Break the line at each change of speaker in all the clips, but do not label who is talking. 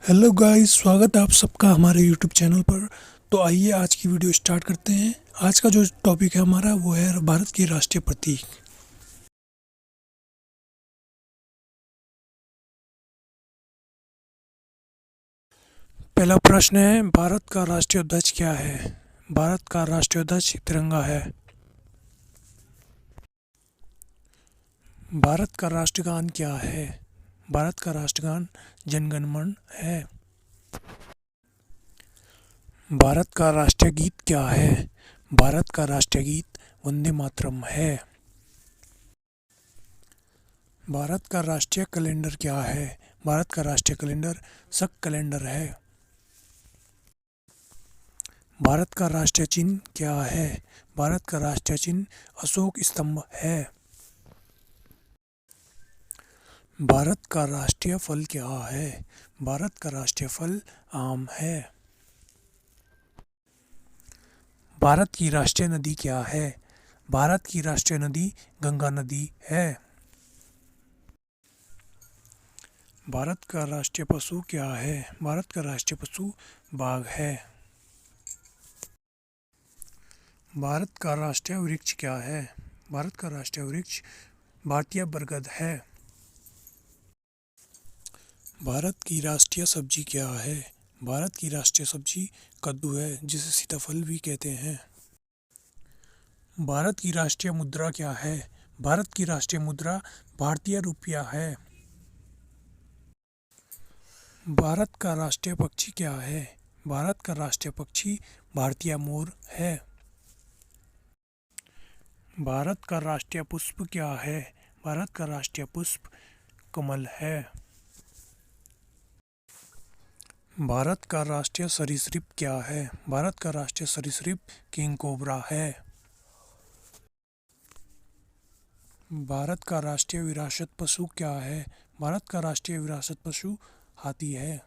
Hello guys, स्वागत है आप सबका हमारे यूट्यूब चैनल पर। तो आइए आज की वीडियो स्टार्ट करते हैं। आज का जो टॉपिक है हमारा वो है भारत के राष्ट्रीय प्रतीक। पहला प्रश्न है, भारत का राष्ट्रीय ध्वज क्या है? भारत का राष्ट्रीय ध्वज तिरंगा है। भारत का राष्ट्रगान क्या है? भारत का राष्ट्रगान जन गण मन है। भारत का राष्ट्रीय गीत क्या है? भारत का राष्ट्रीय गीत वंदे मातरम है। भारत का राष्ट्रीय कैलेंडर क्या है? भारत का राष्ट्रीय कैलेंडर शक कैलेंडर है। भारत का राष्ट्रीय चिन्ह क्या है? भारत का राष्ट्रीय चिन्ह अशोक स्तंभ है। भारत का राष्ट्रीय फल क्या है? भारत का राष्ट्रीय फल आम है। भारत की राष्ट्रीय नदी क्या है? भारत की राष्ट्रीय नदी गंगा नदी है। भारत का राष्ट्रीय पशु क्या है? भारत का राष्ट्रीय पशु बाघ है। भारत का राष्ट्रीय वृक्ष क्या है? भारत का राष्ट्रीय वृक्ष भारतीय बरगद है। भारत की राष्ट्रीय सब्जी क्या है? भारत की राष्ट्रीय सब्जी कद्दू है, जिसे सीताफल भी कहते हैं। भारत की राष्ट्रीय मुद्रा क्या है? भारत की राष्ट्रीय मुद्रा भारतीय रुपया है। भारत का राष्ट्रीय पक्षी क्या है? भारत का राष्ट्रीय पक्षी भारतीय मोर है। भारत का राष्ट्रीय पुष्प क्या है? भारत का राष्ट्रीय पुष्प कमल है। भारत का राष्ट्रीय सरीसृप क्या है? भारत का राष्ट्रीय सरीसृप किंग कोबरा है। भारत का राष्ट्रीय विरासत पशु क्या है? भारत का राष्ट्रीय विरासत पशु हाथी है।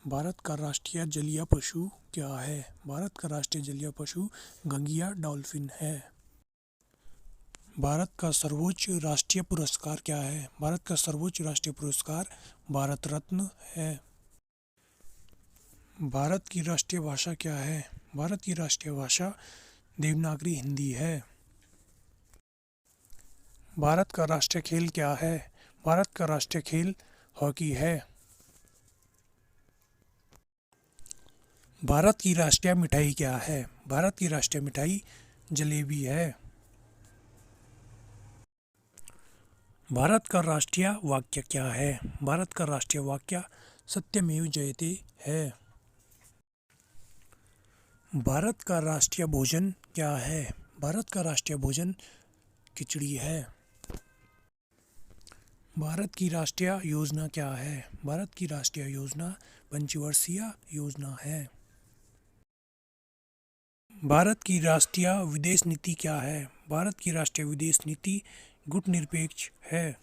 भारत का राष्ट्रीय जलीय पशु क्या है? भारत का राष्ट्रीय जलीय पशु गंगिया डॉल्फिन है। भारत का सर्वोच्च राष्ट्रीय पुरस्कार क्या है? भारत का सर्वोच्च राष्ट्रीय पुरस्कार भारत रत्न है। भारत की राष्ट्रीय भाषा क्या है? भारत की राष्ट्रीय भाषा देवनागरी हिंदी है। भारत का राष्ट्रीय खेल क्या है? भारत का राष्ट्रीय खेल हॉकी है। भारत की राष्ट्रीय मिठाई क्या है? भारत की राष्ट्रीय मिठाई जलेबी है। भारत का राष्ट्रीय वाक्य क्या है? भारत का राष्ट्रीय वाक्य सत्यमेव जयते है। भारत का राष्ट्रीय भोजन क्या है? भारत का राष्ट्रीय भोजन खिचड़ी है। भारत की राष्ट्रीय योजना क्या है? भारत की राष्ट्रीय योजना पंचवर्षीय योजना है। भारत की राष्ट्रीय विदेश नीति क्या है? भारत की राष्ट्रीय विदेश नीति गुटनिरपेक्ष है।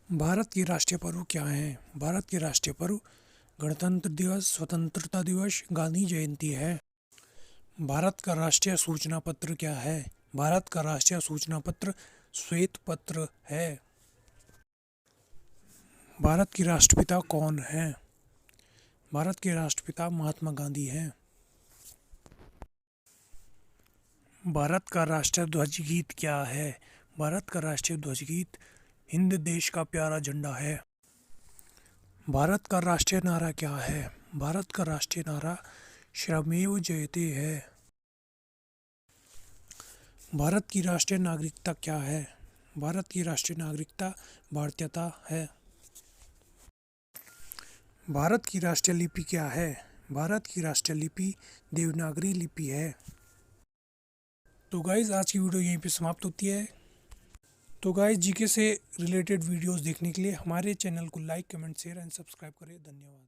भारत की राष्ट्रीय पर्व क्या है? भारत के राष्ट्रीय पर्व गणतंत्र दिवस, स्वतंत्रता दिवस, गांधी जयंती है। भारत का राष्ट्रीय सूचना पत्र क्या है? भारत का राष्ट्रीय सूचना पत्र श्वेत पत्र है। भारत की राष्ट्रपिता कौन है? भारत के राष्ट्रपिता महात्मा गांधी हैं। भारत का राष्ट्रीय ध्वज गीत क्या है? भारत का राष्ट्रीय ध्वज गीत हिंद देश का प्यारा झंडा है। भारत का राष्ट्रीय नारा क्या है? भारत का राष्ट्रीय नारा श्रमेव जयते है। भारत की राष्ट्रीय नागरिकता क्या है? भारत की राष्ट्रीय नागरिकता भारतीयता है। भारत की राष्ट्रीय लिपि क्या है? भारत की राष्ट्रीय लिपि देवनागरी लिपि है। तो गाइज आज की वीडियो यहीं पे समाप्त होती है। तो गाइज जीके से रिलेटेड वीडियोस देखने के लिए हमारे चैनल को like, comment, share and subscribe करें। धन्यवाद।